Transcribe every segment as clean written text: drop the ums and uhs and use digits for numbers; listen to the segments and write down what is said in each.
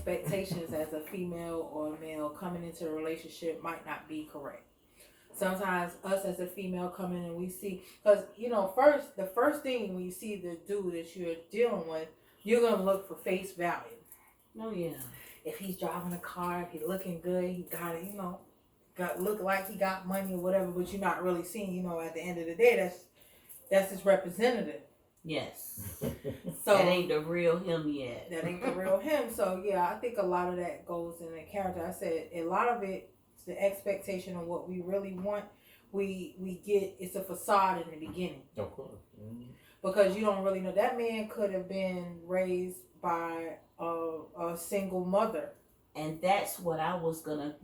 expectations as a female or a male coming into a relationship might not be correct. Sometimes us as a female come in and we see, because the first thing when you see the dude that you're dealing with, you're gonna look for face value. Oh yeah. If he's driving a car, if he's looking good, he got it, got look like he got money or whatever, but you're not really seeing, at the end of the day, that's his representative. Yes. So that ain't the real him yet. That ain't the real him. So yeah, I think a lot of that goes in the character. I said a lot of it, the expectation of what we really want, we get. It's a facade in the beginning. Of course. Mm-hmm. Because you don't really know. That man could have been raised by a single mother. And that's what I was gonna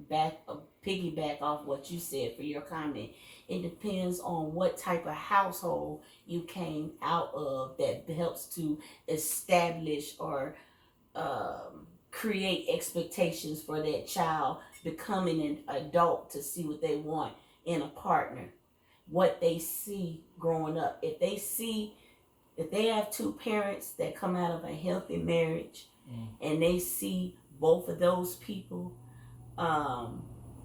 piggyback off what you said for your comment. It depends on what type of household you came out of that helps to establish or create expectations for that child becoming an adult to see what they want in a partner, what they see growing up. If they have two parents that come out of a healthy marriage and they see both of those people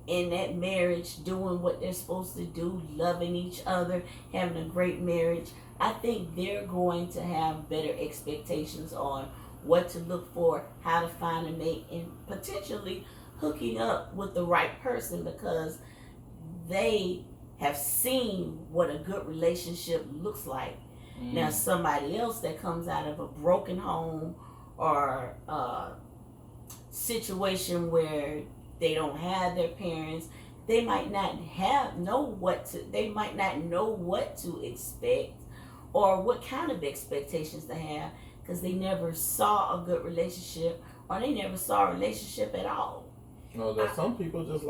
in that marriage doing what they're supposed to do, loving each other, having a great marriage, I think they're going to have better expectations on what to look for, how to find a mate, and potentially hooking up with the right person because they have seen what a good relationship looks like. Now somebody else that comes out of a broken home or situation where they don't have their parents, they might not know what to expect or what kind of expectations to have because they never saw a good relationship or they never saw a relationship at all. No, there's some people just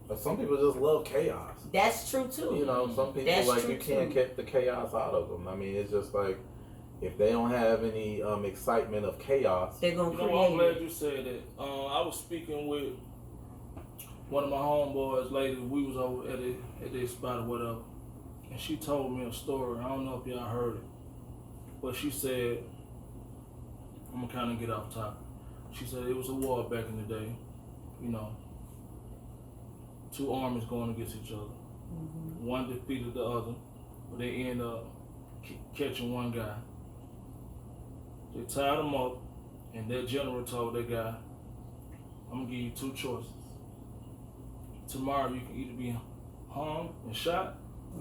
but some people just love chaos. That's true too. Some people you can't get the chaos out of them. I mean, it's just like if they don't have any excitement of chaos, they're gonna create. I'm glad you said that. I was speaking with one of my homeboys later. We was over at this spot or whatever, and she told me a story. I don't know if y'all heard it, but she said, I'm gonna kind of get off topic. She said it was a war back in the day. Two armies going against each other. Mm-hmm. One defeated the other, but they end up catching one guy. They tied him up, and that general told that guy, I'm gonna give you two choices. Tomorrow you can either be hung and shot,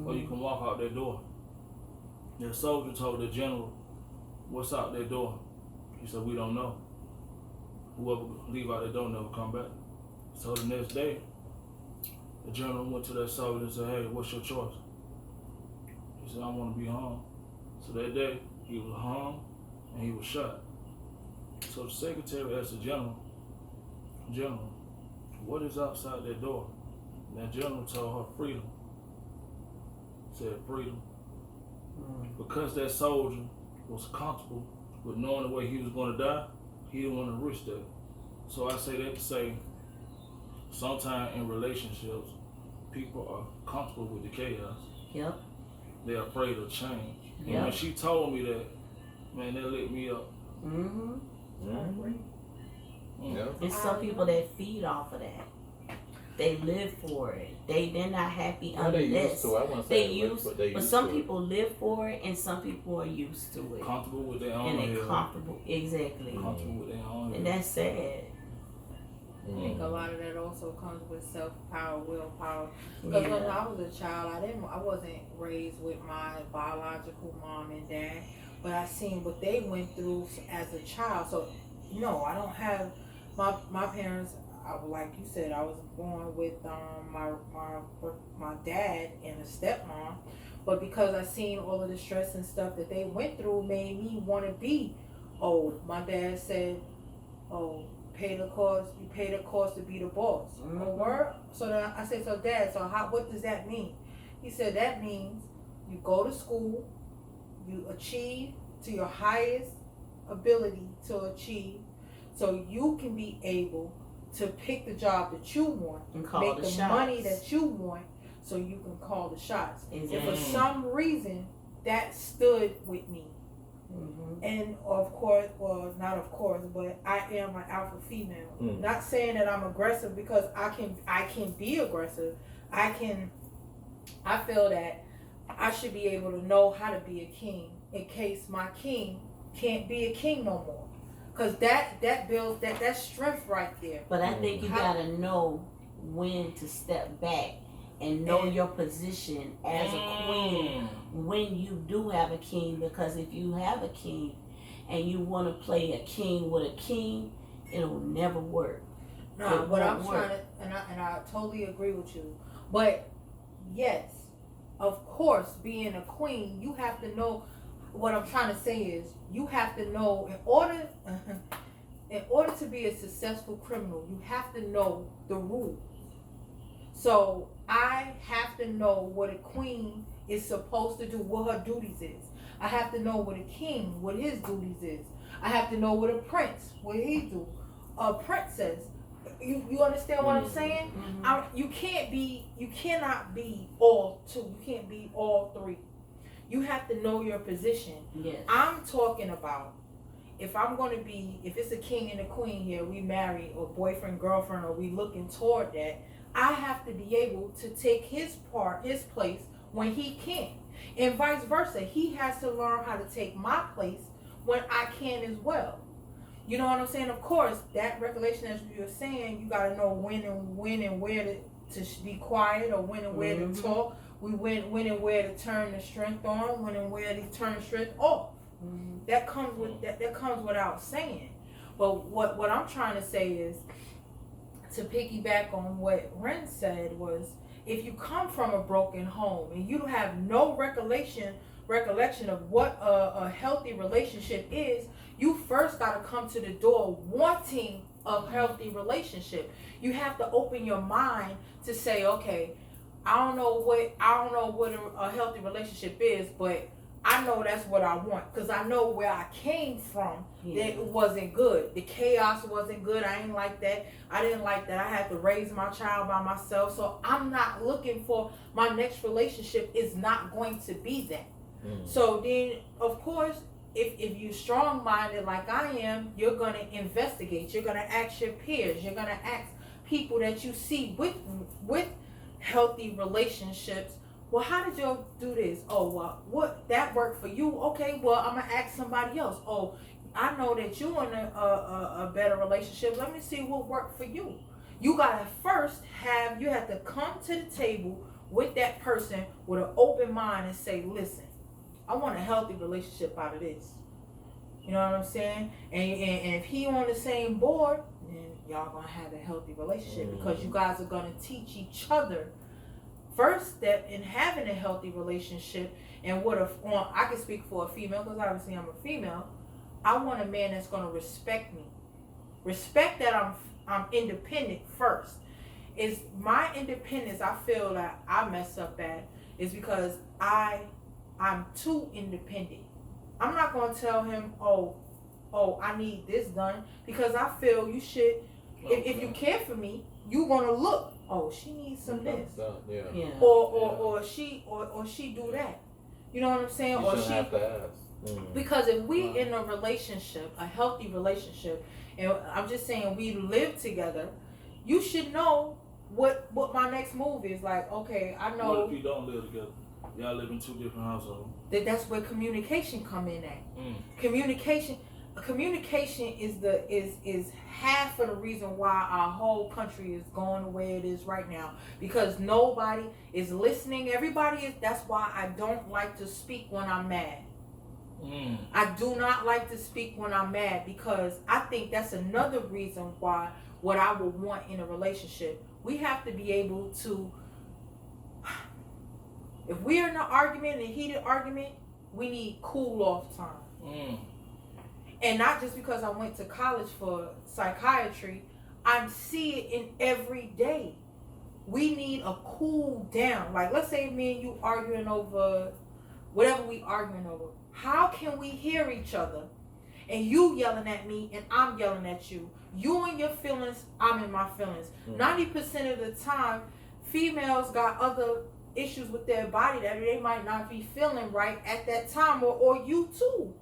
or you can walk out that door. The soldier told the general, what's out that door? He said, we don't know. Whoever leave out that door never come back. So the next day, the general went to that soldier and said, hey, what's your choice? He said, I want to be hung. So that day, he was hung and he was shot. So the secretary asked the general, what is outside that door? And that general told her freedom. Said freedom. Because that soldier was comfortable with knowing the way he was going to die, he didn't want to risk that. So I say that to say, sometimes in relationships, people are comfortable with the chaos. Yep. They're afraid of change. Yep. And when she told me that, man, that lit me up. Mm-hmm. Yeah. There's some people that feed off of that. They live for it. They're not happy unless but some people live for it and some people are used to it. Comfortable with their own. And they're comfortable, exactly. Comfortable with their own. And that's sad. I think a lot of that also comes with self-power, willpower. Because when I was a child, I wasn't raised with my biological mom and dad, but I seen what they went through as a child. So no, I don't have my parents. Like you said, I was born with my dad and a stepmom, but because I seen all of the stress and stuff that they went through, made me want to be. My dad said, pay the cost. You pay the cost to be the boss. So then I said, so Dad, what does that mean? He said that means you go to school, you achieve to your highest ability to achieve, so you can be able to pick the job that you want, and make the money that you want, so you can call the shots. Exactly. And for some reason, that stood with me. And of course, well, not of course, but I am an alpha female. Not saying that I'm aggressive, because I can be aggressive. I feel that I should be able to know how to be a king in case my king can't be a king no more. Cause that builds that strength right there. But I think you gotta know when to step back and know your position as a queen when you do have a king. Because if you have a king and you want to play a king with a king, it'll never work. No, what I'm trying to, and I totally agree with you. But yes, of course, being a queen, you have to know. What I'm trying to say is, you have to know in order to be a successful criminal, you have to know the rules. So I have to know what a queen is supposed to do, what her duties is. I have to know what a king, what his duties is. I have to know what a prince, what he do. A princess. You understand what I'm saying? You cannot be all two. You can't be all three. You have to know your position. Yes. I'm talking about if it's a king and a queen here, we married, or boyfriend, girlfriend, or we looking toward that, I have to be able to take his place when he can. And vice versa. He has to learn how to take my place when I can as well. You know what I'm saying? Of course, that regulation, as you were saying, you got to know when and where to be quiet, or when and where to talk. When and where to turn the strength on, when and where to turn the strength off. That comes with that comes without saying. But what I'm trying to say is, to piggyback on what Ren said, was if you come from a broken home and you have no recollection of what a healthy relationship is, you first got to come to the door wanting a healthy relationship. You have to open your mind to say, okay, I don't know what a healthy relationship is, but I know that's what I want, because I know where I came from. That it wasn't good. The chaos wasn't good. I ain't like that. I didn't like that. I had to raise my child by myself. So I'm not looking for my next relationship is not going to be that. So then, of course, if you're strong-minded like I am, you're going to investigate. You're going to ask your peers. You're going to ask people that you see with healthy relationships. Well, how did you do this? Oh, well, what that worked for you? Okay, well, I'm gonna ask somebody else. Oh, I know that you in a better relationship. Let me see what worked for you. You gotta you have to come to the table with that person with an open mind and say, listen, I want a healthy relationship out of this. You know what I'm saying? And if he on the same board, then y'all gonna have a healthy relationship, because you guys are gonna teach each other. First step in having a healthy relationship, and I can speak for a female, because obviously I'm a female. I want a man that's gonna respect me, respect that I'm independent first. Is my independence, I feel that I mess up at, is because I'm too independent. I'm not gonna tell him, oh, I need this done, because I feel you should. If you care for me, you gonna look. Oh, she needs some this, or she do that. You know what I'm saying? You shouldn't have to ask. Because if we in a relationship, a healthy relationship, and I'm just saying we live together, you should know what my next move is. Like, okay, I know. What if you don't live together? Y'all live in two different households. That's where communication come in at. Communication is half of the reason why our whole country is going the way it is right now, because nobody is listening. That's why I don't like to speak when I'm mad. I do not like to speak when I'm mad, because I think that's another reason why what I would want in a relationship. We have to be able to, if we're in an argument, a heated argument, we need cool off time. And not just because I went to college for psychiatry, I see it in every day. We need a cool down. Like, let's say me and you arguing over whatever we arguing over. How can we hear each other? And you yelling at me and I'm yelling at you. You in your feelings, I'm in my feelings. 90% of the time, females got other issues with their body that they might not be feeling right at that time, or you too.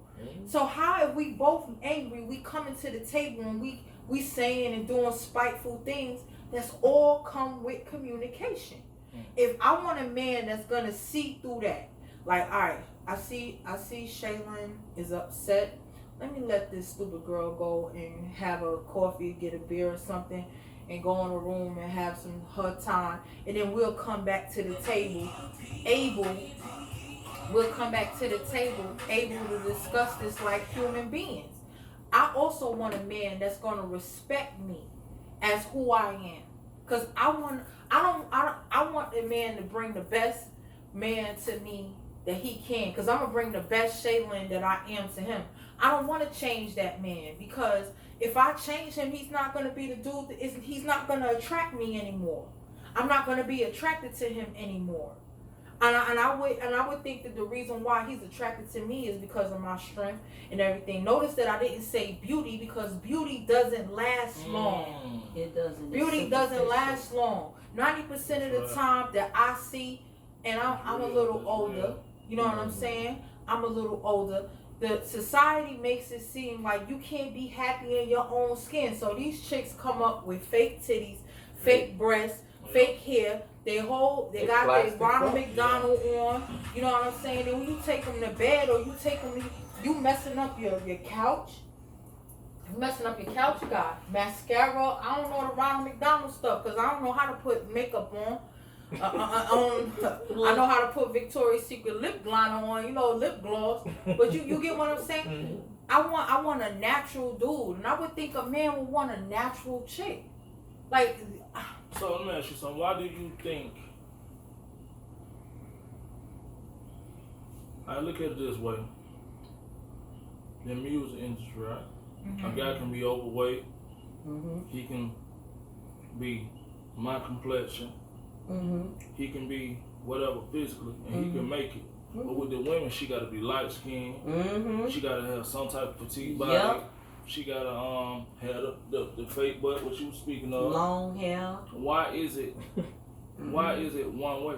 So how if we both angry, we coming to the table and we saying and doing spiteful things? That's all come with communication. If I want a man that's gonna see through that, like, all right, I see Shaylin is upset. Let me let this stupid girl go and have a coffee, get a beer or something, and go in a room and have some her time, and then we'll come back to the table, able to discuss this like human beings. I also want a man that's gonna respect me as who I am, cause I want a man to bring the best man to me that he can, cause I'm gonna bring the best Shaylin that I am to him. I don't want to change that man, because if I change him, he's not gonna be the dude. He's not gonna attract me anymore. I'm not gonna be attracted to him anymore. And I would think that the reason why he's attracted to me is because of my strength and everything. Notice that I didn't say beauty, because beauty doesn't last long. It doesn't. Beauty doesn't last long. 90% of the time that I see, and I'm a little older, you know what I'm saying? I'm a little older. The society makes it seem like you can't be happy in your own skin. So these chicks come up with fake titties, fake breasts, fake hair. They got their Ronald McDonald on. You know what I'm saying? And when you take them to bed, or you take them, you messing up your couch. You messing up your couch, you got mascara. I don't know the Ronald McDonald stuff, because I don't know how to put makeup on. I know how to put Victoria's Secret lip liner on, lip gloss. But you get what I'm saying? I want a natural dude, and I would think a man would want a natural chick. Like, so let me ask you something. Why do you think? I look at it this way. The music industry, right? A guy can be overweight. He can be my complexion. He can be whatever physically, and he can make it. But with the women, she got to be light skinned. She got to have some type of petite body. Yep. She got to have the fake butt, what you were speaking of. Long hair. Why is it? Why is it one way?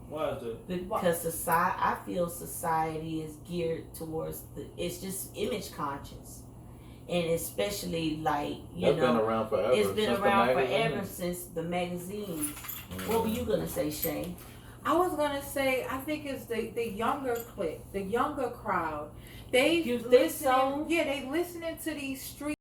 Why is that? Because I feel society is geared towards it's just image conscious. And especially, like, That's been around forever. It's been around forever since the magazines. What were you gonna say, Shay? I was gonna say, I think it's the younger clique, the younger crowd. They listening to these street